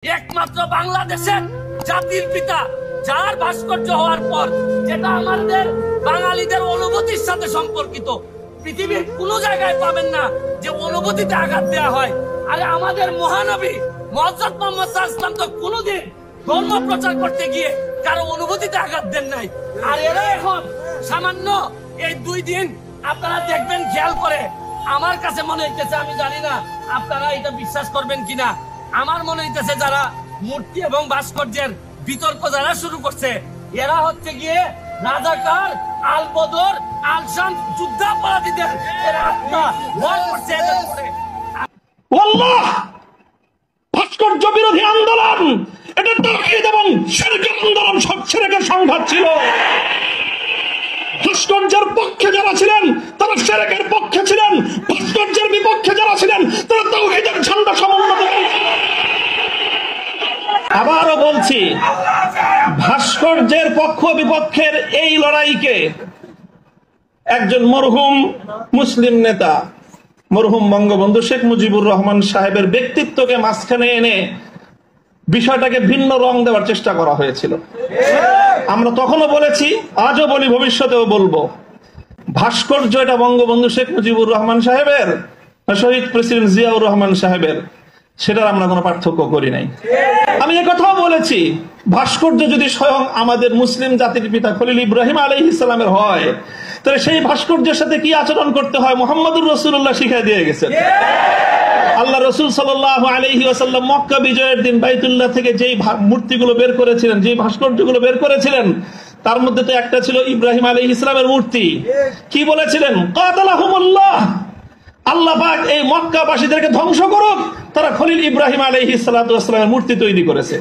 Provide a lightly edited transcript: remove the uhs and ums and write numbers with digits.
একমাত্র বাংলাদেশের জাতির পিতা যার ভাস্কর্য হওয়ার পর যেটা আমাদের বাঙালিদের অনুভূতির সাথে সম্পর্কিত, পৃথিবীর কোনো জায়গায় পাবেন না যে অনুভূতিতে আঘাত দেওয়া হয়। আরে আমাদের মহানবী মুহাম্মদ মুহাম্মদ সাল্লাল্লাহু আলাইহি ওয়াসাল্লাম তো কোনোদিন ধর্ম প্রচার করতে গিয়ে কারো অনুভূতিতে আঘাত দেন নাই। আর এরা এখন সামান্য এই 2 দিন আপনারা দেখবেন খেয়াল করে, আমার কাছে মনে হইতেছে, আমি জানি না আপনারা এটা বিশ্বাস করবেন কিনা, আমার মনে হইতেছে যারা মূর্তি এবং ভাস্কর্যের বিতর্ক যারা শুরু করছে এরা হচ্ছে গিয়ে রাজাকার, আল বদর, আল শাম যুদ্ধাপরাধীদের এরা আত্মা ভয় করছে এদের উপরে। আল্লাহ, ভাস্কর্য বিরোধী আন্দোলন এটা তাওহীদ এবং শিরকের আন্দোলন, সব শিরকের সংঘাত ছিল। ভাস্কর্যের পক্ষে যারা ছিলেন তারা শিরকের পক্ষে ছিলেন, ভাস্কর্যের বিপক্ষে যারা ছিলেন তারা তাওহীদের ঝান্ডা সমুন্নত করেছেন। আবারও বলছি, ভাস্কর্যের পক্ষ বিপক্ষের এই লড়াইকে একজন মরহুম মুসলিম নেতা, মরহুম বঙ্গবন্ধু শেখ মুজিবুর রহমান সাহেবের ব্যক্তিত্বকে মাঝখানে এনে বিষয়টাকে ভিন্ন রং দেওয়ার চেষ্টা করা হয়েছিল। আমরা তখনও বলেছি, আজও বলি, ভবিষ্যতেও বলবো, ভাস্কর্য এটা বঙ্গবন্ধু শেখ মুজিবুর রহমান সাহেবের, শহীদ প্রেসিডেন্ট জিয়াউর রহমান সাহেবের, সেটার আমরা কোনো পার্থক্য করি নাই। আমি একথাও বলেছি, ভাস্কর্য যদি স্বয়ং আমাদের মুসলিম জাতির পিতা খলিল ইব্রাহিম আলাইহিস সালামের হয়, তাহলে সেই ভাস্কর্যের সাথে কি আচরণ করতে হয় মুহাম্মদুর রাসূলুল্লাহ শিখিয়ে দিয়ে গেছেন। আল্লাহ রাসূল সাল্লাল্লাহু আলাইহি ওয়াসাল্লাম মক্কা বিজয়ের দিন বাইতুল্লাহ থেকে যেই মূর্তিগুলো বের করেছিলেন, যেই ভাস্কর্যগুলো বের করেছিলেন, তার মধ্যে তো একটা ছিল ইব্রাহিম আলাইহিস সালামের মূর্তি। কি বলেছিলেন? কাতালাহুমুল্লাহ, আল্লাহ পাক এই মক্কাবাসীদেরকে ধ্বংস করুক, তারা খলিল ইব্রাহিম আলাইহিস সালাতু ওয়াস সালামের মূর্তি তৈরি করেছে।